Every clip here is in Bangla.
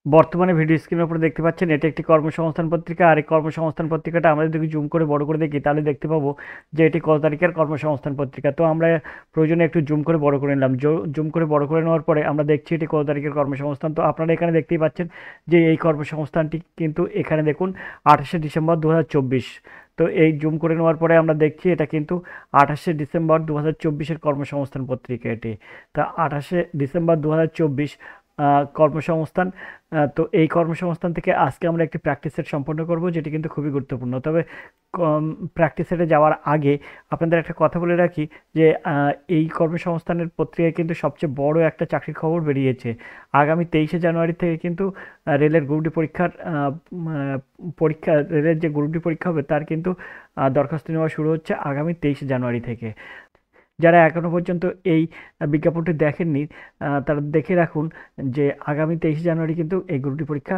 বর্তমানে ভিডিও স্ক্রিনের উপরে দেখতে পাচ্ছেন এটা একটি কর্মসংস্থান পত্রিকা। আর এই কর্মসংস্থান পত্রিকাটা আমরা যদি জুম করে বড় করে দেখি তাহলে দেখতে পাবো যে এটি কত তারিখের কর্মসংস্থান পত্রিকা। তো আমরা প্রয়োজনে একটু জুম করে বড় করে নিলাম। জুম করে বড় করে নেওয়ার পরে আমরা দেখছি এটি কত তারিখের কর্মসংস্থান। তো আপনারা এখানে দেখতেই পাচ্ছেন যে এই কর্মসংস্থানটি কিন্তু এখানে দেখুন 28শে ডিসেম্বর 2024। তো এই জুম করে নেওয়ার পরে আমরা দেখছি এটা কিন্তু 28শে ডিসেম্বর 2024-এর কর্মসংস্থান পত্রিকা এটি। তা 28শে ডিসেম্বর 2024 কর্মসংস্থান। তো এই কর্মসংস্থান থেকে আজকে আমরা একটি প্র্যাকটিস সেট সম্পন্ন করব, যেটি কিন্তু খুবই গুরুত্বপূর্ণ। তবে প্র্যাকটিস সেটে যাওয়ার আগে আপনাদের একটা কথা বলে রাখি যে এই কর্মসংস্থানের পত্রিকায় কিন্তু সবচেয়ে বড় একটা চাকরির খবর বেরিয়েছে। আগামী 23শে জানুয়ারি থেকে কিন্তু রেলের গ্রুপ ডি পরীক্ষার রেলের যে গ্রুপ ডি পরীক্ষা হবে তার কিন্তু দরখাস্ত নেওয়া শুরু হচ্ছে আগামী 23শে জানুয়ারি থেকে। যারা এখনও পর্যন্ত এই বিজ্ঞাপনটি দেখেননি তারা দেখে রাখুন যে আগামী 23শে জানুয়ারি কিন্তু এই গ্রুপ ডি পরীক্ষা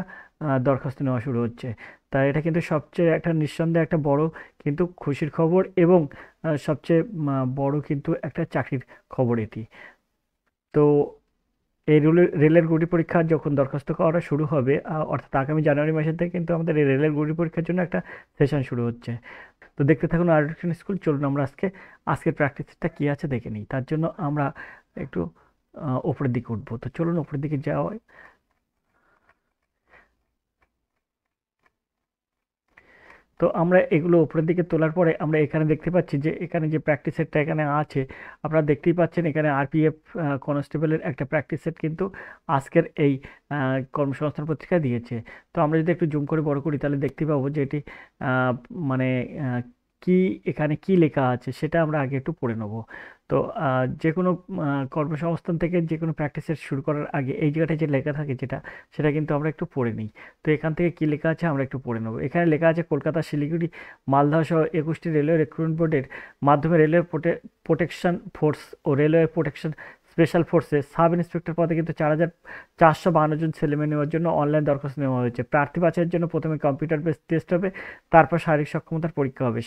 দরখাস্ত নেওয়া শুরু হচ্ছে। তাই এটা কিন্তু সবচেয়ে একটা নিঃসন্দেহে একটা বড় কিন্তু খুশির খবর এবং সবচেয়ে বড় কিন্তু একটা চাকরির খবর এটি। তো এই রেলের গুডি পরীক্ষা যখন দরখাস্ত করা শুরু হবে অর্থাৎ আগামী জানুয়ারি মাসের থেকে কিন্তু আমাদের এই রেলের গুডি পরীক্ষার জন্য একটা সেশন শুরু হচ্ছে। তো দেখতে থাকুন আরডিকশন স্কুল। চলুন আমরা আজকের প্র্যাকটিসটা কী আছে দেখে নিই। তার জন্য আমরা একটু ওপরের দিকে উঠবো। তো চলুন ওপরের দিকে যাওয়া। তো আমরা এগুলো উপরের দিকে তোলার পরে আমরা এখানে দেখতে পাচ্ছি যে এখানে যে প্র্যাকটিস সেটটা এখানে আছে, আপনারা দেখতেই পাচ্ছেন এখানে আরপিএফ কনস্টেবলের একটা প্র্যাকটিস সেট কিন্তু আজকের এই কর্মসংস্থান পত্রিকা দিয়েছে। তো আমরা যদি একটু জুম করে বড় করি তাহলে দেখতে পাবো যে এটি মানে কি এখানে কি লেখা আছে সেটা আমরা আগে একটু পড়ে নেব। তো যে কোনো কর্মসংস্থান থেকে যে কোনো প্র্যাকটিস সেট শুরু করার আগে এই জায়গাটায় যে লেখা থাকে সেটা কিন্তু আমরা একটু পড়ে নিই। তো এখান থেকে কী লেখা আছে আমরা একটু পড়ে নেব। এখানে লেখা আছে কলকাতা, শিলিগুড়ি, মালদহ সহ 21টি রেলওয়ে রিক্রুটমেন্ট বোর্ডের মাধ্যমে রেলওয়ে প্রোটেকশন ফোর্স ও রেলওয়ে প্রোটেকশন স্পেশাল ফোর্সে সাব ইন্সপেক্টর পদে কিন্তু 4,452 জন ছেলেমেয়ে নেওয়ার জন্য অনলাইন দরখাস্ত নেওয়া হয়েছে। প্রার্থী বাছাইয়ের জন্য প্রথমে কম্পিউটার বেস টেস্ট হবে, তারপর শারীরিক সক্ষমতার পরীক্ষা হবে,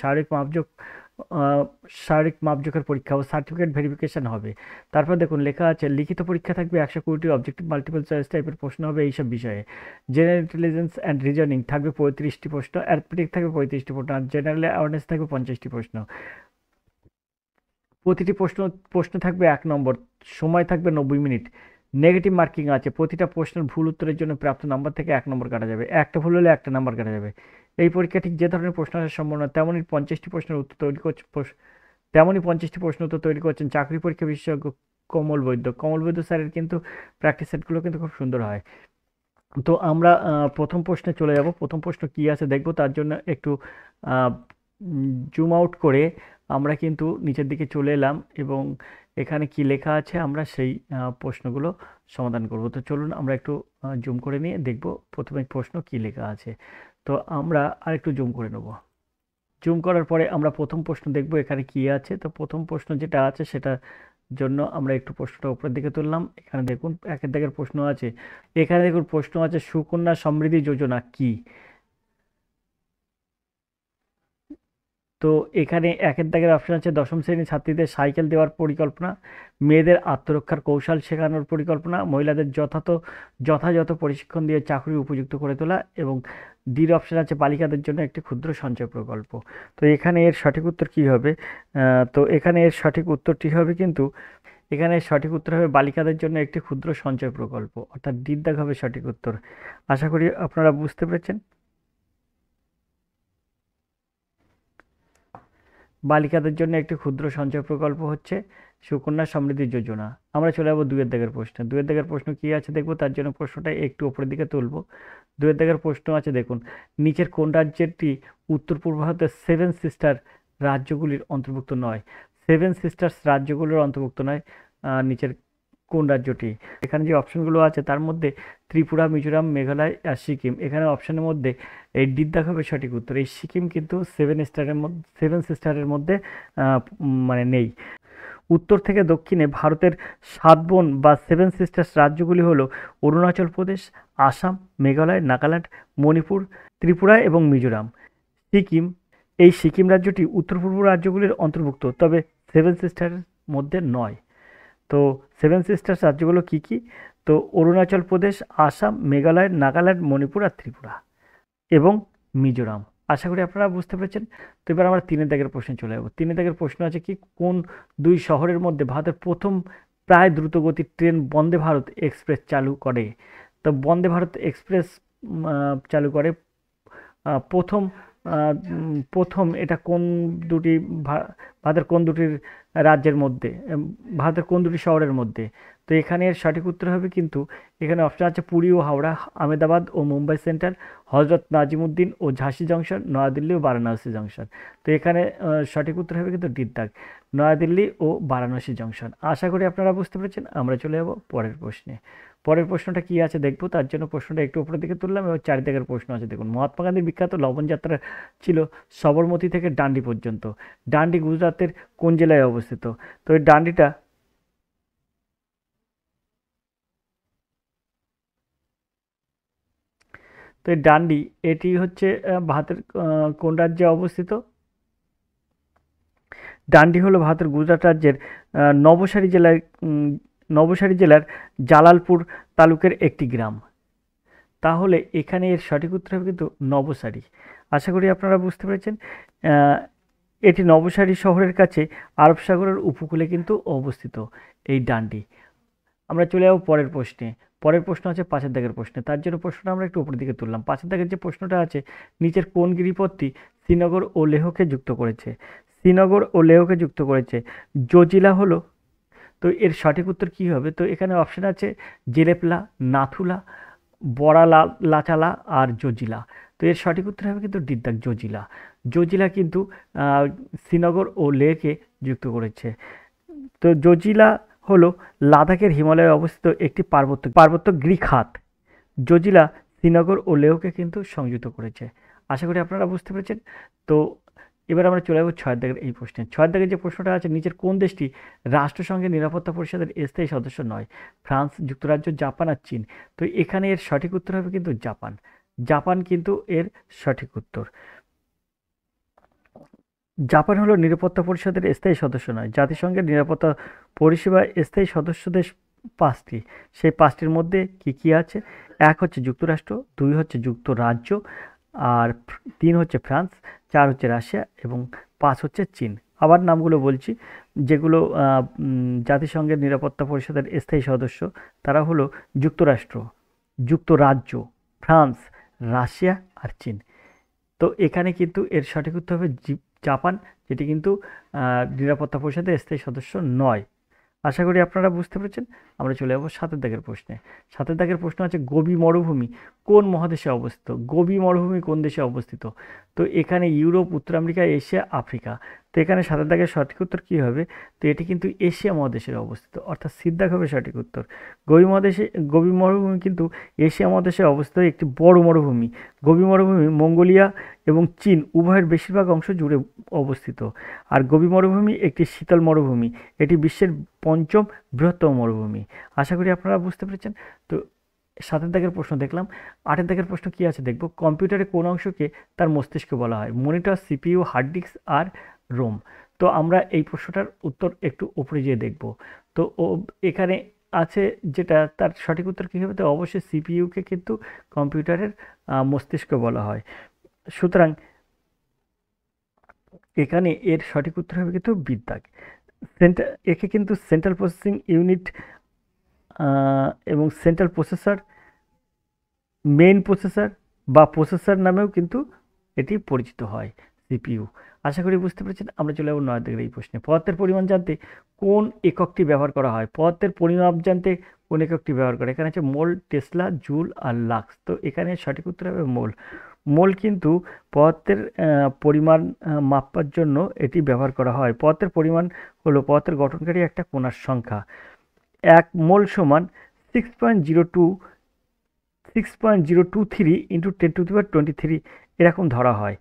আহ, শারীরিক মাপজোকের পরীক্ষা ও সার্টিফিকেট ভেরিফিকেশন হবে। তারপর দেখুন লেখা আছে লিখিত পরীক্ষা থাকবে 120টি, অবজেক্টিভ মাল্টিপল চয়েস টাইপের প্রশ্ন হবে এইসব বিষয়ে। জেনারেল ইন্টেলিজেন্স অ্যান্ড রিজনিং থাকবে 35টি প্রশ্ন, অ্যারিথমেটিক থাকবে 35টি প্রশ্ন, আর জেনারেল অ্যাওয়ারনেস থাকবে 50টি প্রশ্ন। প্রতিটি প্রশ্ন থাকবে 1 নম্বর, সময় থাকবে 90 মিনিট। নেগেটিভ মার্কিং আছে, প্রতিটা প্রশ্নের ভুল উত্তরের জন্য প্রাপ্ত নাম্বার থেকে 1 নম্বর কাটা যাবে, একটা ভুল হলে একটা নাম্বার কাটা যাবে। এই পরীক্ষা ঠিক যে ধরনের প্রশ্ন আসার সম্ভাবনা তেমনই 50টি প্রশ্ন উত্তর তৈরি করছেন চাকরি পরীক্ষা বিশেষজ্ঞ কমল বৈদ্য স্যারের কিন্তু প্র্যাকটিস সেটগুলো কিন্তু খুব সুন্দর হয়। তো আমরা প্রথম প্রশ্নে চলে যাব। প্রথম প্রশ্ন কি আছে দেখব, তার জন্য একটু জুম আউট করে আমরা কিন্তু নিচের দিকে চলে এলাম এবং এখানে কি লেখা আছে আমরা সেই প্রশ্নগুলো সমাধান করব। তো চলুন আমরা একটু জুম করে নিয়ে দেখব প্রথমে প্রশ্ন কি লেখা আছে। তো আমরা আরেকটু জুম করে নেব। জুম করার পরে আমরা প্রথম প্রশ্ন দেখব এখানে কি আছে। তো প্রথম প্রশ্ন যেটা আছে সেটার জন্য আমরা একটু প্রশ্নটা উপরের দিকে তুললাম। এখানে দেখুন একের দাগের প্রশ্ন আছে। এখানে দেখুন প্রশ্ন আছে সুকন্যা সমৃদ্ধি যোজনা কি। তো এখানে একের দাগের অপশন আছে দশম শ্রেণীর ছাত্রীদের সাইকেল দেওয়ার পরিকল্পনা, মেয়েদের আত্মরক্ষার কৌশল শেখানোর পরিকল্পনা, মহিলাদের যথাযথ প্রশিক্ষণ দিয়ে চাকরি উপযুক্ত করে তোলা, এবং ডির অপশন আছে বালিকাদের জন্য একটি ক্ষুদ্র সঞ্চয় প্রকল্প। তো এখানে এর সঠিক উত্তর কি হবে? তো এখানে এর সঠিক উত্তরটি হবে কিন্তু এখানে সঠিক উত্তর হবে বালিকাদের জন্য একটি ক্ষুদ্র সঞ্চয় প্রকল্প, অর্থাৎ ডির দাগ হবে সঠিক উত্তর। আশা করি আপনারা বুঝতে পেরেছেন। বালিকাদের জন্য একটি ক্ষুদ্র সঞ্চয় প্রকল্প হচ্ছে সুকন্যা সমৃদ্ধি যোজনা। আমরা চলে যাবো দুয়ের দাগের প্রশ্ন। দুয়ের দাগের প্রশ্ন কি আছে দেখবো, তার জন্য প্রশ্নটা একটু উপরের দিকে তুলবো। দুয়ের দাগের প্রশ্ন আছে দেখুন নিচের কোন রাজ্যটি উত্তর পূর্ব ভারতের সেভেন সিস্টার রাজ্যগুলির অন্তর্ভুক্ত নয়? সেভেন সিস্টার্স রাজ্যগুলোর অন্তর্ভুক্ত নয় নিচের কোন রাজ্যটি? এখানে যে অপশনগুলো আছে তার মধ্যে ত্রিপুরা, মিজোরাম, মেঘালয় আর সিকিম। এখানে অপশনের মধ্যে এই ডির দাগ হবে সঠিক উত্তর। এই সিকিম কিন্তু সেভেন সিস্টারের মধ্যে মানে নেই। উত্তর থেকে দক্ষিণে ভারতের 7 বোন বা সেভেন সিস্টার্স রাজ্যগুলি হলো অরুণাচল প্রদেশ, আসাম, মেঘালয়, নাগাল্যান্ড, মণিপুর, ত্রিপুরা এবং মিজোরাম। সিকিম এই সিকিম রাজ্যটি উত্তর পূর্ব রাজ্যগুলির অন্তর্ভুক্ত, তবে সেভেন সিস্টারের মধ্যে নয়। তো সেভেন সিস্টার্স রাজ্যগুলো কী কী? তো অরুণাচল প্রদেশ, আসাম, মেঘালয়, নাগাল্যান্ড, মণিপুর আর ত্রিপুরা এবং মিজোরাম। আশা করি আপনারা বুঝতে পেরেছেন। তো এবার আমরা 3 দাগের প্রশ্নে চলে যাব। 3 দাগের প্রশ্ন আছে কি, কোন দুই শহরের মধ্যে ভারতের প্রথম প্রায় দ্রুতগতির ট্রেন বন্দে ভারত এক্সপ্রেস চালু করে? তো বন্দে ভারত এক্সপ্রেস চালু করে প্রথম প্রথম এটা কোন দুটি ভারতের কোন দুটির রাজ্যের মধ্যে, ভারতের কোন দুটি শহরের মধ্যে? তো এখানে এর সঠিক উত্তর হবে কিন্তু এখানে অপশন আছে পুরী ও হাওড়া, আহমেদাবাদ ও মুম্বাই সেন্ট্রাল, হজরত নাজিমুদ্দিন ও ঝাঁসি জংশন, নয়াদিল্লি ও বারাণসী জংশন। তো এখানে সঠিক উত্তর হবে কিন্তু ডি দাগ, নয়াদিল্লি ও বারাণসী জংশন। আশা করি আপনারা বুঝতে পেরেছেন। আমরা চলে যাব পরের প্রশ্নে। পরের প্রশ্নটা কি আছে দেখবো, তার জন্য প্রশ্নটা একটু উপরের দিকে তুললাম এবং 4 দাগের প্রশ্ন আছে। দেখুন, মহাত্মা গান্ধীর বিখ্যাত লবণ যাত্রা ছিল সবরমতী থেকে ডান্ডি পর্যন্ত। ডান্ডি গুজরাটের কোন জেলায় অবস্থিত? তো এই ডান্ডিটা তো এই ডান্ডি এটি হচ্ছে ভারতের কোন রাজ্যে অবস্থিত? ডান্ডি হলো ভারতের গুজরাট রাজ্যের নবসারী জেলার নবসারী জেলার জালালপুর তালুকের একটি গ্রাম। তাহলে এখানে এর সঠিক উত্তর হবে কিন্তু নবসারী। আশা করি আপনারা বুঝতে পেরেছেন। এটি নবসারী শহরের কাছে আরব সাগরের উপকূলে কিন্তু অবস্থিত এই ডান্ডি। আমরা চলে যাবো পরের প্রশ্নে। পরের প্রশ্ন আছে 5 দাগের প্রশ্নে। তার জন্য প্রশ্নটা আমরা একটু উপরের দিকে তুললাম। 5 দাগের যে প্রশ্নটা আছে, নিচের কোন গিরিপথটি শ্রীনগর ও লেহকে যুক্ত করেছে? শ্রীনগর ও লেহকে যুক্ত করেছে জজিলা হলো। তো এর সঠিক উত্তর কী হবে? তো এখানে অপশান আছে জেলেপলা, নাথুলা, বড়া লাচালা আর জজিলা। তো এর সঠিক উত্তর হবে কিন্তু ডি দাগ, জজিলা। জজিলা কিন্তু শ্রীনগর ও লেহকে যুক্ত করেছে। তো জজিলা হলো লাদাখের হিমালয়ে অবস্থিত একটি পার্বত্য গ্রীক হাত। জজিলা শ্রীনগর ও লেহকে কিন্তু সংযুক্ত করেছে। আশা করি আপনারা বুঝতে পেরেছেন। তো এবার আমরা চলে যাবো 6 দাগের এই প্রশ্নে। 6 দাগের যে প্রশ্নটা আছে, নিচের কোন দেশটি রাষ্ট্রসংঘের নিরাপত্তা পরিষদের স্থায়ী সদস্য নয়? ফ্রান্স, যুক্তরাজ্য, জাপান আর চীন। তো এখানে এর সঠিক উত্তর হবে কিন্তু জাপান। জাপান কিন্তু এর সঠিক উত্তর। জাপান হলো নিরাপত্তা পরিষদের স্থায়ী সদস্য নয়। জাতিসংঘের নিরাপত্তা পরিষেবার স্থায়ী সদস্য দেশ 5টি। সেই 5টির মধ্যে কি কি আছে? 1 হচ্ছে যুক্তরাষ্ট্র, 2 হচ্ছে যুক্তরাজ্য, আর 3 হচ্ছে ফ্রান্স, 4 হচ্ছে রাশিয়া এবং 5 হচ্ছে চীন। আবার নামগুলো বলছি, যেগুলো জাতিসংঘের নিরাপত্তা পরিষদের স্থায়ী সদস্য তারা হলো যুক্তরাষ্ট্র, যুক্তরাজ্য, ফ্রান্স, রাশিয়া আর চীন। তো এখানে কিন্তু এর সঠিক উত্তর হবে জাপান, যেটি কিন্তু নিরাপত্তা পরিষদের স্থায়ী সদস্য নয়। আশা করি আপনারা বুঝতে পেরেছেন। আমরা চলে যাবো 7 দাগের প্রশ্নে। 7 দাগের প্রশ্ন আছে গোবি মরুভূমি কোন মহাদেশে অবস্থিত? গোবি মরুভূমি কোন দেশে অবস্থিত? তো এখানে ইউরোপ, উত্তর আমেরিকা, এশিয়া, আফ্রিকা। তো এখানে 7 দাগের সঠিক উত্তর কী হবে? তো এটি কিন্তু এশিয়া মহাদেশে অবস্থিত, অর্থাৎ সি দাগ হবে সঠিক উত্তর। গোবি মরুভূমি কিন্তু এশিয়া মহাদেশে অবস্থিত একটি বড় মরুভূমি। গোবি মরুভূমি মঙ্গোলিয়া এবং চীন উভয়ের বেশিরভাগ অংশ জুড়ে অবস্থিত। আর গোবি মরুভূমি একটি শীতল মরুভূমি। এটি বিশ্বের 5ম বৃহত্তম মরুভূমি। আশা করি আপনারা বুঝতে পেরেছেন। তো 7 দাগের প্রশ্ন দেখলাম। 8 দাগের প্রশ্ন কি আছে দেখব। কম্পিউটারের কোন অংশকে তার মস্তিষ্ক বলা হয়? মনিটর, সিপিইউ, হার্ড ডিস্ক আর রোম। তো আমরা এই প্রশ্নটার উত্তর একটু উপরে যেয়ে দেখব। তো এখানে আছে যেটা, তার সঠিক উত্তর কী হবে? তো অবশ্যই সিপিইউকে কিন্তু কম্পিউটারের মস্তিষ্ক বলা হয়। সুতরাং এখানে এর সঠিক উত্তর হবে কিন্তু বিদ্যাগ। একে কিন্তু সেন্ট্রাল প্রসেসিং ইউনিট এবং সেন্ট্রাল প্রসেসর, মেইন প্রসেসর বা প্রসেসর নামেও কিন্তু এটি পরিচিত হয়, সিপিইউ। আশা করি বুঝতে পেরেছেন। আমরা চলে যাব 9 দাগের এই প্রশ্নে। পদার্থের পরিমাণ জানতে কোন এককটি ব্যবহার করা হয়? পদার্থের পরিমাপ জানতে কোন এককটি ব্যবহার করে? এখানে আছে মোল, টেসলা, জুল আর লাক্স। তো এখানে সঠিক উত্তর হবে মোল। মোল কিন্তু পদার্থের পরিমাণ মাপার জন্য এটি ব্যবহার করা হয়। পদার্থের পরিমাণ হলো পদার্থের গঠনকারী একটা কণার সংখ্যা। 1 মোল সমান 6.023 ইন্টু 10⁻23 এরকম ধরা হয়।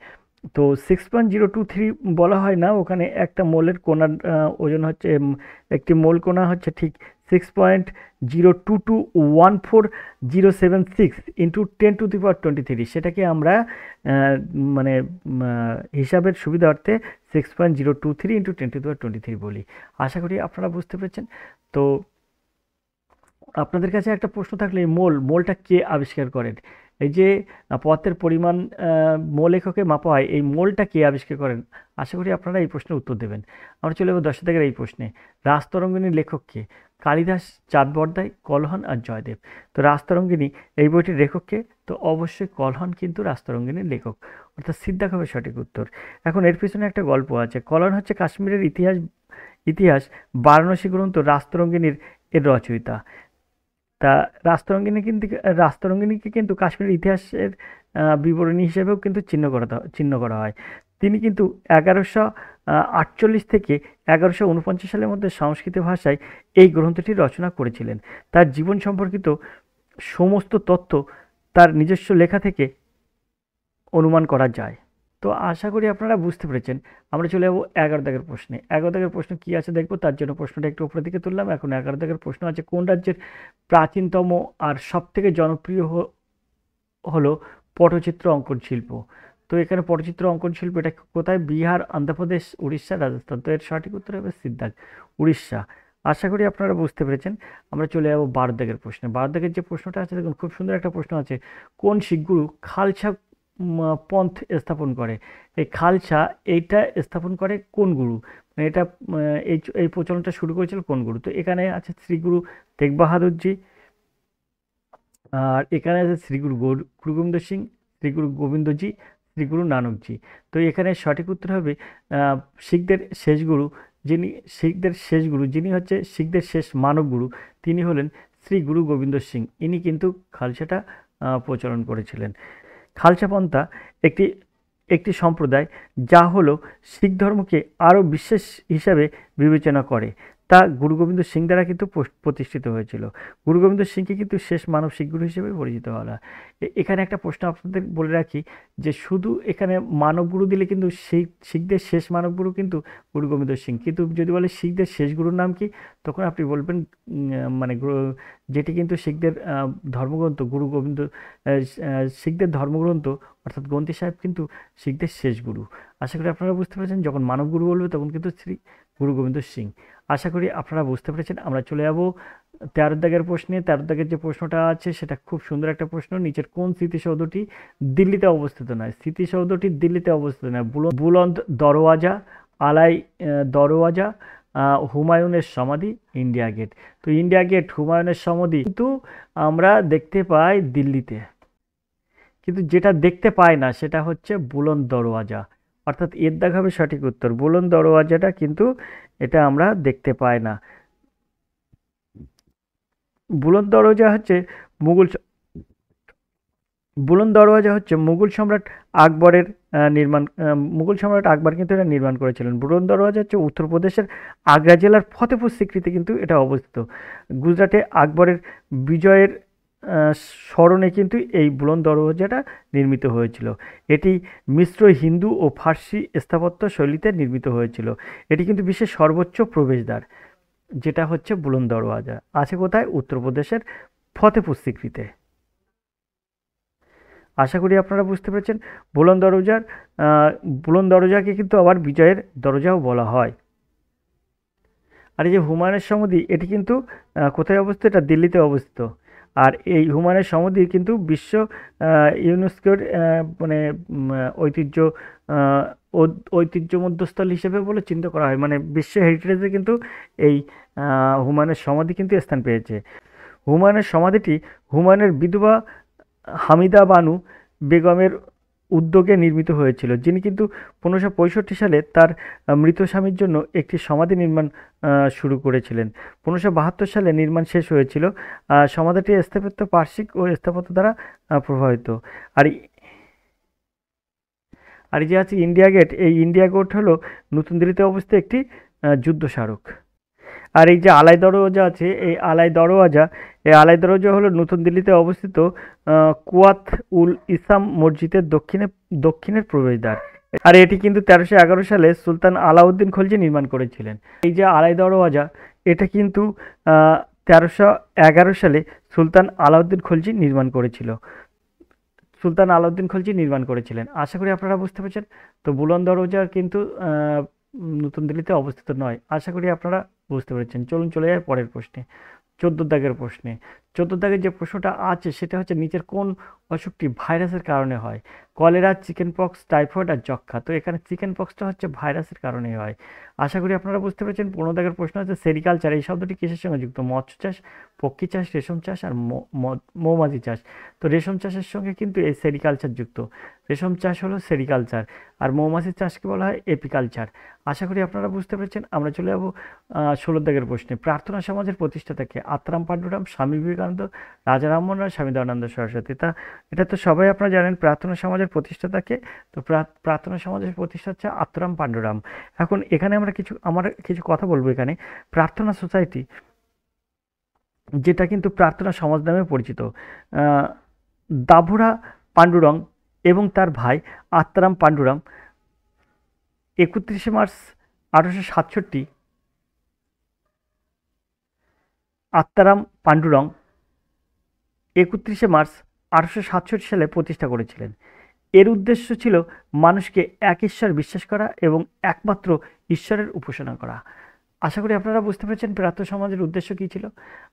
তো 6.023 বলা হয় না, ওখানে একটা মোলের কণার ওজন হচ্ছে, একটি মোল কণা হচ্ছে ঠিক 6.02214,076 ইন্টু 10⁻23। সেটাকে আমরা মানে হিসাবের সুবিধার্থে 6.023 × 10⁻23 বলি। আশা করি আপনারা বুঝতে পেরেছেন। তো আপনাদের কাছে একটা প্রশ্ন থাকলে, এই মোলটা কে আবিষ্কার করেন? এই যে পদার্থের পরিমাণ মোল এককে মাপা হয়, এই মোলটা কে আবিষ্কার করেন? আশা করি আপনারা এই প্রশ্নের উত্তর দেবেন। আমরা চলে যাবো 10 দাগের এই প্রশ্নে। রাজতরঙ্গিনীর লেখক কে? কালিদাস, চাঁদ বরদাই, কলহন আর জয়দেব। তো রাজতরঙ্গিনী এই বইটির লেখক কে? তো অবশ্যই কলহন কিন্তু রাজতরঙ্গিনীর লেখক, অর্থাৎ সিদ্ধাক হবে সঠিক উত্তর। এখন এর পিছনে একটা গল্প আছে। কলহন হচ্ছে কাশ্মীরের ইতিহাস বারাণসী গ্রন্থ রাজতরঙ্গিনীর এর রচয়িতা। তা রাজতরঙ্গিনীকে কিন্তু কাশ্মীরের ইতিহাসের বিবরণী হিসেবেও কিন্তু চিহ্ন করা হয়। তিনি কিন্তু 1148 থেকে 1149 সালের মধ্যে সংস্কৃত ভাষায় এই গ্রন্থটি রচনা করেছিলেন। তার জীবন সম্পর্কিত সমস্ত তথ্য তার নিজস্ব লেখা থেকে অনুমান করা যায়। তো আশা করি আপনারা বুঝতে পেরেছেন। আমরা চলে যাবো 11 দাগের প্রশ্নে। 11 দাগের প্রশ্ন কী আছে দেখবো, তার জন্য প্রশ্নটা একটু উপরের দিকে তুললাম। এখন 11 দাগের প্রশ্ন আছে, কোন রাজ্যের প্রাচীনতম আর সবথেকে জনপ্রিয় হলো পটচিত্র অঙ্কন শিল্প? তো এখানে পটচিত্র অঙ্কন শিল্প এটা কোথায়? বিহার, অন্ধ্রপ্রদেশ, উড়িষ্যা, রাজস্থান। তো এর সঠিক উত্তর হবে সিদ্ধার্থ, উড়িষ্যা। আশা করি আপনারা বুঝতে পেরেছেন। আমরা চলে যাবো 12 দাগের প্রশ্নে। 12 দাগের যে প্রশ্নটা আছে দেখুন, খুব সুন্দর একটা প্রশ্ন আছে। কোন শিখগুরু খালসা পন্থ স্থাপন করে? এই খালসা এইটা স্থাপন করে কোন গুরু? মানে এটা এই প্রচলনটা শুরু করেছিল কোন গুরু? তো এখানে আছে শ্রী গুরু তেগ বাহাদুরজি, আর এখানে আছে শ্রী গুরু গুরু গোবিন্দ সিং, শ্রী গুরু গোবিন্দজি, শ্রী গুরু নানকজি। তো এখানে সঠিক উত্তর হবে শিখদের শেষ গুরু যিনি হচ্ছে শিখদের শেষ মানব গুরু, তিনি হলেন শ্রী গুরু গোবিন্দ সিং। ইনি কিন্তু খালসাটা প্রচলন করেছিলেন। খালসা পন্থা একটি সম্প্রদায় যা হলো শিখ ধর্মকে আরও বিশেষ হিসাবে বিবেচনা করে, তা গুরু গোবিন্দ সিং দ্বারা কিন্তু প্রতিষ্ঠিত হয়েছিল। গুরু গোবিন্দ সিংকে কিন্তু শেষ মানব শিখগুরু হিসেবে পরিচিত হওয়া। এখানে একটা প্রশ্ন আপনাদের বলে রাখি, যে শুধু এখানে মানব গুরু দিলে কিন্তু শিখদের শেষ মানব গুরু কিন্তু গুরু গোবিন্দ সিং, কিন্তু যদি বলে শিখদের শেষ গুরুর নাম কি, তখন আপনি বলবেন মানে যেটি কিন্তু শিখদের ধর্মগ্রন্থ গুরু গোবিন্দ শিখদের ধর্মগ্রন্থ অর্থাৎ গ্রন্থি সাহেব কিন্তু শিখদের শেষ গুরু। আশা করি আপনারা বুঝতে পেরেছেন। যখন মানব গুরু বলবে তখন কিন্তু শ্রী গুরু গোবিন্দ সিং। আশা করি আপনারা বুঝতে পেরেছেন। আমরা চলে যাব 13 দাগের প্রশ্নে। 13 দাগের যে প্রশ্নটা আছে সেটা খুব সুন্দর একটা প্রশ্ন। নিচের কোন স্মৃতিসৌধটি দিল্লিতে অবস্থিত নয়? স্মৃতিসৌধটি দিল্লিতে অবস্থিত নয়। বুলন্দ দরওয়াজা, আলাই দরওয়াজা, হুমায়ুনের সমাধি, ইন্ডিয়া গেট। তো ইন্ডিয়া গেট, হুমায়ুনের সমাধি কিন্তু আমরা দেখতে পাই দিল্লিতে, কিন্তু যেটা দেখতে পায় না সেটা হচ্ছে বুলন্দ দরওয়াজা, অর্থাৎ এর দাগ হবে সঠিক উত্তর। বুলন্দ দরওয়াজাটা কিন্তু এটা আমরা দেখতে পাই না। বুলন্দ দরওয়াজা হচ্ছে মুঘল সম্রাট আকবরের মুঘল সম্রাট আকবর কিন্তু এটা নির্মাণ করেছিলেন। বুলন্দ দরওয়াজা হচ্ছে উত্তরপ্রদেশের আগ্রা জেলার ফতেপুর সিক্রিতে কিন্তু এটা অবস্থিত। গুজরাটে আকবরের বিজয়ের স্মরণে কিন্তু এই বুলন্দ দরওয়াজাটা নির্মিত হয়েছিল। এটি মিশ্র হিন্দু ও ফার্সি স্থাপত্য শৈলীতে নির্মিত হয়েছিল। এটি কিন্তু বিশ্বের সর্বোচ্চ প্রবেশদ্বার, যেটা হচ্ছে বুলন্দ দরওয়াজা, আছে কোথায়? উত্তরপ্রদেশের ফতেপুর সিক্রিতে। আশা করি আপনারা বুঝতে পেরেছেন। বুলন্দ দরওয়াজাকে কিন্তু আবার বিজয়ের দরজাও বলা হয়। আর এই যে হুমায়ুনের সমাধি, এটি কিন্তু কোথায় অবস্থিত? এটা দিল্লিতে অবস্থিত। আর এই হুমায়ুনের সমাধি কিন্তু বিশ্ব ইউনেস্কোর মানে ঐতিহ্য মধ্যস্থল হিসেবে বলে চিন্তা করা হয়, মানে বিশ্ব হেরিটেজে কিন্তু এই হুমায়ুনের সমাধি কিন্তু স্থান পেয়েছে। হুমায়ুনের সমাধিটি হুমায়ুনের বিধবা হামিদা বানু বেগমের উদ্যোগে নির্মিত হয়েছিল, যিনি কিন্তু 1565 সালে তার মৃত স্বামীর জন্য একটি সমাধি নির্মাণ শুরু করেছিলেন। 1572 সালে নির্মাণ শেষ হয়েছিল। সমাধিটি স্থাপত্য পার্শ্বিক ও স্থাপত্য দ্বারা প্রভাবিত। আর এই যে আছে ইন্ডিয়া গেট, এই ইন্ডিয়া গেট হলো নতুন দিল্লিতে অবস্থিত একটি যুদ্ধ স্মারক। আর এই যে আলাই দরওয়াজা আছে, এই আলাই দরওয়াজা হলো নতুন দিল্লিতে অবস্থিত কুয়াত উল ইসলাম মসজিদের দক্ষিণের প্রবেশদ্বার। আর এটি কিন্তু 1311 সালে সুলতান আলাউদ্দিন খলজি নির্মাণ করেছিলেন। এই যে আলাই দরওয়াজা, এটা কিন্তু 1311 সালে সুলতান আলাউদ্দিন খলজি নির্মাণ করেছিল। সুলতান আলাউদ্দিন খলজি নির্মাণ করেছিলেন। আশা করি আপনারা বুঝতে পেরেছেন। তো বুলন্দ দরজা কিন্তু নতুন দিল্লিতে অবস্থিত নয়। আশা করি আপনারা বুঝতে পেরেছেন। চলুন চলে যাই পরের প্রশ্নে। ১৪ দাগের প্রশ্নে। ১৪ দাগের যে প্রশ্নটা আছে সেটা হচ্ছে নিচের কোন অসুখটি ভাইরাসের কারণে হয়? কলেরা, চিকেন পক্স, টাইফয়েড আর যক্ষ্মা। তো এখানে চিকেন পক্সটা হচ্ছে ভাইরাসের কারণে হয়। আশা করি আপনারা বুঝতে পেরেছেন। ১৫ দাগের প্রশ্ন হচ্ছে সেরিকালচার এই শব্দটি কিসের সঙ্গে যুক্ত? মৎস্য চাষ, পক্ষী চাষ, রেশম চাষ আর মৌমাছি চাষ। তো রেশম চাষের সঙ্গে কিন্তু এই সেরিকালচার যুক্ত। রেশম চাষ হলো সেরিকালচার আর মৌমাছি চাষকে বলা হয় এপিকালচার। আশা করি আপনারা বুঝতে পেরেছেন। আমরা চলে যাব ১৬ দাগের প্রশ্নে। প্রার্থনা সমাজের প্রতিষ্ঠাতাকে? আত্মারাম পাণ্ডুরাম, স্বামী বিবেকানন্দ, রাজা রামমোহন রায়, স্বামী দয়ানন্দ সরস্বতী। এটা তো সবাই আপনারা জানেন প্রার্থনা সমাজের প্রতিষ্ঠাতাকে। তো প্রার্থনা সমাজের প্রতিষ্ঠা হচ্ছে আত্মারাম পাণ্ডুরাম। এখন এখানে আমরা কিছু কথা বলবো। এখানে প্রার্থনা সোসাইটি যেটা কিন্তু প্রার্থনা সমাজ নামে পরিচিত, দাভুরা পাণ্ডুরং এবং তার ভাই আত্মারাম পাণ্ডুরাম ৩১ মার্চ ১৮৬৭ আত্মারাম পাণ্ডুরং ৩১ মার্চ ১৮৬৭ সালে প্রতিষ্ঠা করেছিলেন। এর উদ্দেশ্য ছিল মানুষকে এক ঈশ্বর বিশ্বাস করা এবং একমাত্র ঈশ্বরের উপাসনা করা। আশা করি আপনারা বুঝতে পেরেছেন প্রার্থনা সমাজের উদ্দেশ্য কী ছিল।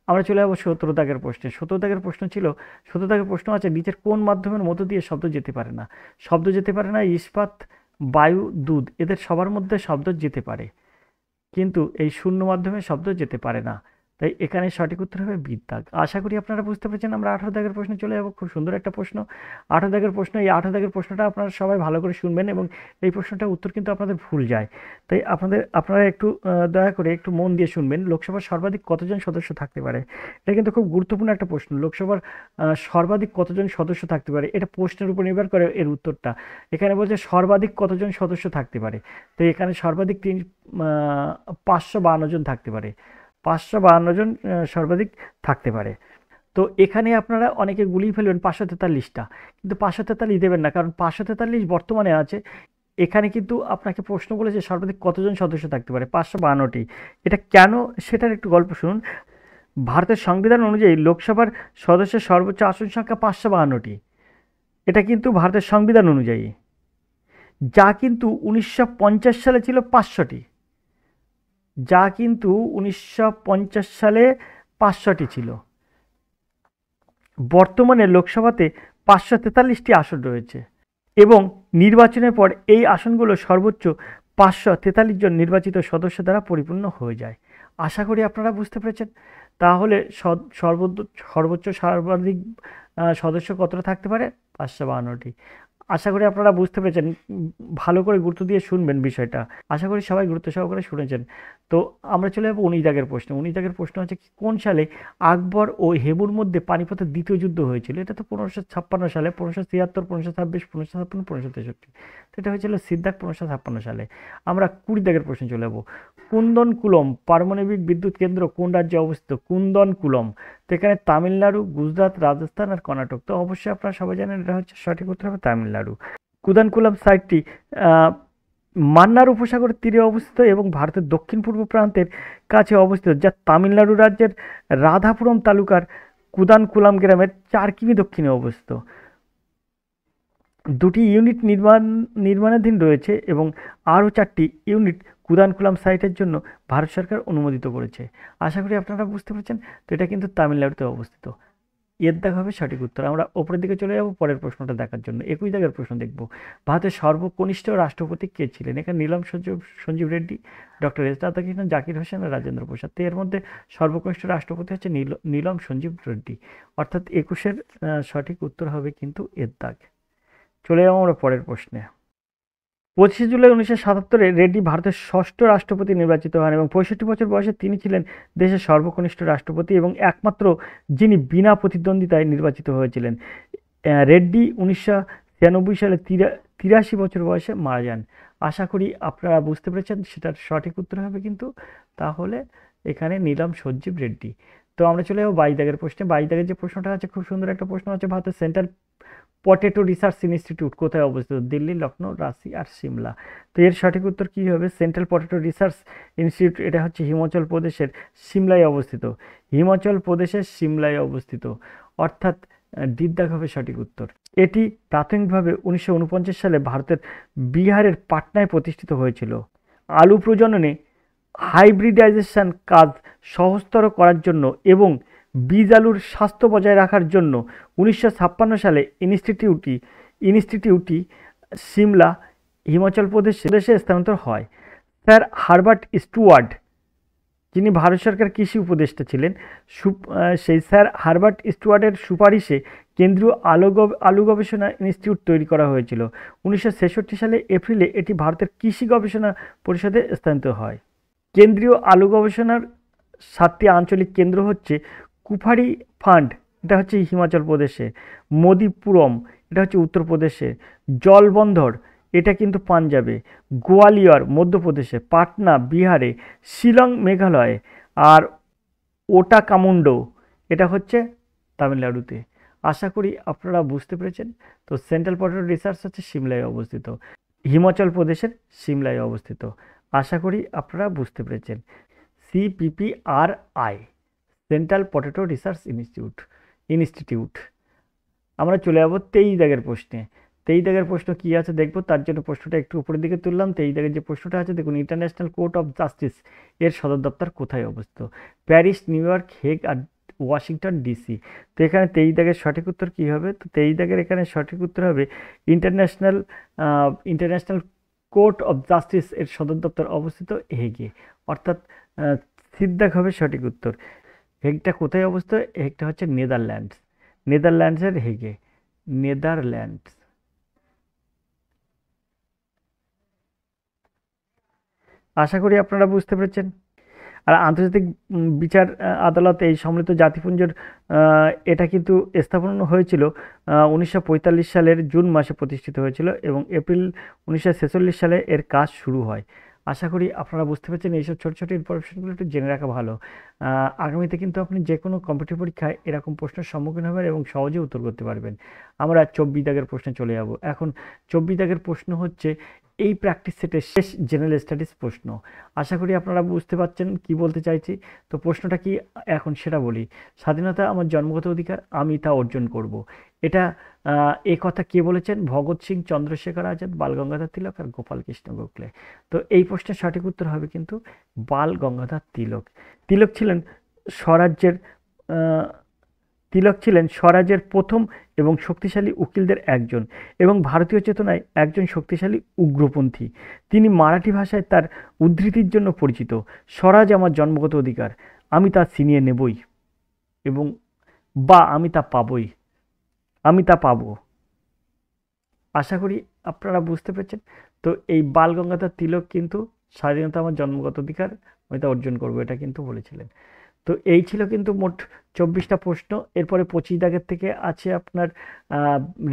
আমরা চলে যাবো ১৭ দাগের প্রশ্নে। ১৭ দাগের প্রশ্ন ছিল, ১৭ দাগের প্রশ্ন আছে নিচের কোন মাধ্যমের মধ্য দিয়ে শব্দ যেতে পারে না? শব্দ যেতে পারে না ইস্পাত, বায়ু, দুধ, এদের সবার মধ্যে শব্দ যেতে পারে, কিন্তু এই শূন্য মাধ্যমে শব্দ যেতে পারে না। তাই এখানে সঠিক উত্তর হবে বি দাগ। আশা করি আপনারা বুঝতে পেরেছেন। আমরা ১৮ দাগের প্রশ্নে চলে যাব। খুব সুন্দর একটা প্রশ্ন, ১৮ দাগের প্রশ্ন। এই ১৮ দাগের প্রশ্নটা আপনারা সবাই ভালো করে শুনবেন এবং এই প্রশ্নটার উত্তর কিন্তু আপনাদের ভুল যায়। তাই আপনারা একটু দয়া করে একটু মন দিয়ে শুনবেন। লোকসভার সর্বাধিক কতজন সদস্য থাকতে পারে? এটা কিন্তু খুব গুরুত্বপূর্ণ একটা প্রশ্ন। লোকসভার সর্বাধিক কতজন সদস্য থাকতে পারে, এটা প্রশ্নের উপর নির্ভর করে এর উত্তরটা। এখানে বলছে সর্বাধিক কতজন সদস্য থাকতে পারে। তো এখানে সর্বাধিক ৫৫২ জন থাকতে পারে। ৫৫২ জন সর্বাধিক থাকতে পারে। তো এখানে আপনারা অনেকে গুলিয়ে ফেলবেন ৫৪৩টা, কিন্তু ৫৪৩ দেবেন না, কারণ ৫৪৩ বর্তমানে আছে। এখানে কিন্তু আপনাকে প্রশ্ন বলেছে সর্বাধিক কতজন সদস্য থাকতে পারে, ৫৫২টি। এটা কেন সেটার একটু গল্প শুনুন। ভারতের সংবিধান অনুযায়ী লোকসভার সদস্যের সর্বোচ্চ আসন সংখ্যা ৫৫২টি। এটা কিন্তু ভারতের সংবিধান অনুযায়ী, যা কিন্তু ১৯৫০ সালে ছিল ৫০০টি। যা কিন্তু ১৯৫০ সালে ৫০০টি ছিল। বর্তমানে লোকসভাতে ৫৪৩টি আসন রয়েছে এবং নির্বাচনের পর এই আসনগুলো সর্বোচ্চ ৫৪৩ জন নির্বাচিত সদস্য দ্বারা পরিপূর্ণ হয়ে যায়। আশা করি আপনারা বুঝতে পেরেছেন। তাহলে সর্বোচ্চ সর্বাধিক সদস্য কতটা থাকতে পারে? ৫৫২টি। আশা করি আপনারা বুঝতে পেরেছেন। ভালো করে গুরুত্ব দিয়ে শুনবেন বিষয়টা। আশা করি সবাই গুরুত্ব সহকারে শুনেছেন। তো আমরা চলে যাবো ১৯ দাগের প্রশ্ন। ১৯ দাগের প্রশ্ন হচ্ছে কোন সালে আকবর ও হেমুর মধ্যে পানিপথের দ্বিতীয় যুদ্ধ হয়েছিল? এটা তো ১৫৫৬ সালে, ১৫৭৬, ১৫২৬, ১৫৫৬, ১৫৬৩। তো এটা হয়েছিল সিদ্ধাক ১৫৫৬ সালে। আমরা ২০ দাগের প্রশ্নে চলে যাবো। কুন্দনকুলম পারমাণবিক বিদ্যুৎ কেন্দ্র কোন রাজ্যে অবস্থিত? কুন্দনকুলম। তো এখানে তামিলনাড়ু, গুজরাট, রাজস্থান আর কর্ণাটক। তো অবশ্যই আপনারা সবাই জানেন এটা হচ্ছে সঠিক উত্তর হবে তামিলনাড়ু। কুদানকুলাম সাইটটি মান্নার উপসাগরের তীরে অবস্থিত এবং ভারতের দক্ষিণ পূর্ব প্রান্তের কাছে অবস্থিত, যা তামিলনাড়ু রাজ্যের রাধাপুরম তালুকার কুদানকুলাম গ্রামের ৪ কিমি দক্ষিণে অবস্থিত। ২টি ইউনিট নির্মাণাধীন রয়েছে এবং আরও ৪টি ইউনিট কুদানকুলাম সাইটের জন্য ভারত সরকার অনুমোদিত করেছে। আশা করি আপনারা বুঝতে পেরেছেন। তো এটা কিন্তু তামিলনাড়ুতে অবস্থিত। এর দাগ হবে সঠিক উত্তর। আমরা ওপরের দিকে চলে যাব পরের প্রশ্নটা দেখার জন্য। ২১ দাগের প্রশ্ন দেখব। ভারতের সর্বকনিষ্ঠ রাষ্ট্রপতি কে ছিলেন? এখানে নীলম সঞ্জীব রেড্ডি, ডক্টর এস রাধাকৃষ্ণন, জাকির হোসেন আর রাজেন্দ্র প্রসাদ। তো এর মধ্যে সর্বকনিষ্ঠ রাষ্ট্রপতি হচ্ছে নীলম সঞ্জীব রেড্ডি। অর্থাৎ ২১-এর সঠিক উত্তর হবে কিন্তু এর দাগ। চলে যাবো আমরা পরের প্রশ্নে। ২৫ জুলাই ১৯৭৭-এ রেড্ডি ভারতের ষষ্ঠ রাষ্ট্রপতি নির্বাচিত হন এবং ৬৫ বছর বয়সে তিনি ছিলেন দেশের সর্বকনিষ্ঠ রাষ্ট্রপতি এবং একমাত্র যিনি বিনা প্রতিদ্বন্দ্বিতায় নির্বাচিত হয়েছিলেন। রেড্ডি ১৯৯৬ সালে ৮৩ বছর বয়সে মারা যান। আশা করি আপনারা বুঝতে পেরেছেন। সেটার সঠিক উত্তর হবে কিন্তু তাহলে এখানে নীলম সঞ্জীব রেড্ডি। তো আমরা চলে যাবো ২২ দাগের প্রশ্নে। ২২ দাগের যে প্রশ্নটা আছে খুব সুন্দর একটা প্রশ্ন আছে। ভারতের সেন্ট্রাল পটেটো রিসার্চ ইনস্টিটিউট কোথায় অবস্থিত? দিল্লি, লখনৌ, রাঁচি আর সিমলা। তো এর সঠিক উত্তর কী হবে? সেন্ট্রাল পটেটো রিসার্চ ইনস্টিটিউট এটা হচ্ছে হিমাচল প্রদেশের সিমলায় অবস্থিত। হিমাচল প্রদেশের সিমলায় অবস্থিত। অর্থাৎ ডির দাগ হবে সঠিক উত্তর। এটি প্রাথমিকভাবে 1949 সালে ভারতের বিহারের পাটনায় প্রতিষ্ঠিত হয়েছিল। আলু প্রজননে হাইব্রিডাইজেশন কাজ সহজতর করার জন্য এবং বীজ আলুর স্বাস্থ্য বজায় রাখার জন্য 1956 সালে ইনস্টিটিউটটি সিমলা, হিমাচল প্রদেশে স্থানান্তর হয়। স্যার হারবার্ট স্টুয়ার্ট, যিনি ভারত সরকার কৃষি উপদেষ্টা ছিলেন, সেই স্যার হারবার্ট স্টুয়ার্টের সুপারিশে কেন্দ্রীয় আলু গবেষণা ইনস্টিটিউট তৈরি করা হয়েছিল। 1966 সালে এপ্রিলে এটি ভারতের কৃষি গবেষণা পরিষদে স্থানান্তরিত হয়। কেন্দ্রীয় আলু গবেষণার 7টি আঞ্চলিক কেন্দ্র হচ্ছে কুফারি ফান্ড, এটা হচ্ছে হিমাচল প্রদেশে, মোদিপুরম, এটা হচ্ছে উত্তরপ্রদেশে, জলবন্ধর, এটা কিন্তু পাঞ্জাবে, গোয়ালিয়র মধ্যপ্রদেশে, পাটনা বিহারে, শিলং মেঘালয়ে, আর ওটাকামুন্ডো এটা হচ্ছে তামিলনাড়ুতে। আশা করি আপনারা বুঝতে পেরেছেন। তো সেন্ট্রাল পটেটো রিসার্চ হচ্ছে সিমলায় অবস্থিত, হিমাচল প্রদেশের সিমলায় অবস্থিত। আশা করি আপনারা বুঝতে পেরেছেন। CPPRI, central potato research institute. আমরা চলে যাবো 23 দাগের প্রশ্নে। 23 দাগের প্রশ্ন কী আছে দেখবো, তার জন্য প্রশ্নটা একটু উপরের দিকে তুললাম। 23 দাগের যে প্রশ্নটা আছে দেখুন, ইন্টারন্যাশনাল কোর্ট অফ জাস্টিস এর সদর দপ্তর কোথায় অবস্থিত? প্যারিস, নিউ ইয়র্ক, হেগ আর ওয়াশিংটন DC। তো এখানে 23 দাগের সঠিক উত্তর কী হবে? তো 23 দাগের এখানে সঠিক উত্তর হবে ইন্টারন্যাশনাল কোর্ট অফ জাস্টিস এর সদর দপ্তর অবস্থিত হেগে, অর্থাৎ সিদ্দাক হবে সঠিক উত্তর। হেগটা কোথায় অবস্থিত? হেগটা হচ্ছে নেদারল্যান্ডসের হেগে, নেদারল্যান্ডস। আশা করি আপনারা বুঝতে পেরেছেন। আর আন্তর্জাতিক বিচার আদালত এই সম্মিলিত জাতিপুঞ্জের এটা কিন্তু স্থাপন হয়েছিল 1945 সালের জুন মাসে প্রতিষ্ঠিত হয়েছিল এবং এপ্রিল 1946 সালে এর কাজ শুরু হয়। আশা করি আপনারা বুঝতে পেরেছেন। এইসব ছোটো ছোটো ইনফরমেশনগুলো একটু জেনে রাখা ভালো। আগামীতে কিন্তু আপনি যে কোনো কম্পিটিটিভ পরীক্ষায় এরকম প্রশ্নের সম্মুখীন হবেন এবং সহজে উত্তর করতে পারবেন। আমরা 24 দাগের প্রশ্নে চলে যাব। এখন 24 দাগের প্রশ্ন হচ্ছে এই প্র্যাকটিস সেটের শেষ জেনারেল স্টাডিজ প্রশ্ন। আশা করি আপনারা বুঝতে পারছেন কি বলতে চাইছি। তো প্রশ্নটা কি এখন সেটা বলি। স্বাধীনতা আমার জন্মগত অধিকার, আমি তা অর্জন করব। এটা এ কথা কে বলেছেন? ভগৎ সিং, চন্দ্রশেখর আজাদ, বাল গঙ্গাধর তিলক আর গোপাল কৃষ্ণ গোখলে। তো এই প্রশ্নের সঠিক উত্তর হবে কিন্তু বাল গঙ্গাধর তিলক। তিলক ছিলেন স্বরাজ্যের স্বরাজ্যের প্রথম এবং শক্তিশালী উকিলদের একজন এবং ভারতীয় চেতনায় একজন শক্তিশালী উগ্রপন্থী। তিনি মারাঠি ভাষায় তার উদ্ধৃতির জন্য পরিচিত। স্বরাজ আমার জন্মগত অধিকার, আমি তা ছিনিয়ে নেবই এবং আমি তা পাবো। আশা করি আপনারা বুঝতে পেরেছেন। তো এই বাল গঙ্গাধর তিলক কিন্তু স্বাধীনতা আমার জন্মগত অধিকার, আমি তা অর্জন করবো, এটা কিন্তু বলেছিলেন। তো এই ছিল কিন্তু মোট 24টা প্রশ্ন। এরপরে 25 দাগের থেকে আছে আপনার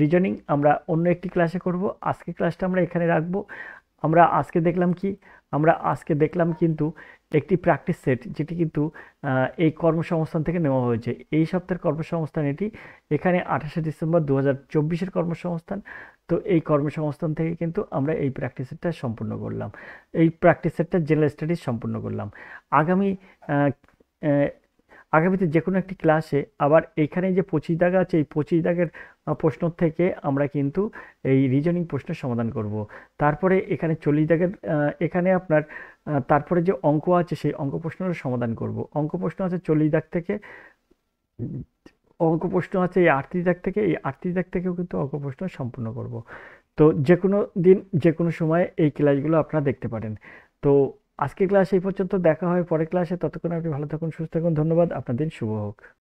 রিজনিং, আমরা অন্য একটি ক্লাসে করব। আজকে ক্লাসটা আমরা এখানে রাখবো। আমরা আজকে দেখলাম কিন্তু একটি প্র্যাকটিস সেট, যেটি কিন্তু এই কর্মসংস্থান থেকে নেওয়া হয়েছে। এই সপ্তাহের কর্মসংস্থান এটি, এখানে 28শে ডিসেম্বর 2024-এর কর্মসংস্থান। তো এই কর্মসংস্থান থেকে কিন্তু আমরা এই প্র্যাকটিস সেটটা সম্পূর্ণ করলাম, এই প্র্যাকটিস সেটটা জেনারেল স্টাডিজ সম্পূর্ণ করলাম। আগামীতে যে কোনো একটি ক্লাসে আবার এখানে যে 25 দাগ আছে, এই 25 দাগের প্রশ্ন থেকে আমরা কিন্তু এই রিজনিং প্রশ্নের সমাধান করব। তারপরে এখানে 40 দাগের এখানে আপনার তারপরে যে অঙ্ক আছে সেই অঙ্ক প্রশ্নের সমাধান করব। অঙ্ক প্রশ্ন আছে 40 দাগ থেকে, অঙ্ক প্রশ্ন আছে এই 38 দাগ থেকে, এই 38 দাগ থেকেও কিন্তু অঙ্ক প্রশ্ন সম্পূর্ণ করব। তো যে কোনো দিন যে কোনো সময় এই ক্লাসগুলো আপনারা দেখতে পারেন। তো আজকের ক্লাস এই পর্যন্ত, দেখা হয় পরের ক্লাসে। ততক্ষণ আপনি ভালো থাকুন, সুস্থ থাকুন। ধন্যবাদ, আপনার দিন শুভ হোক।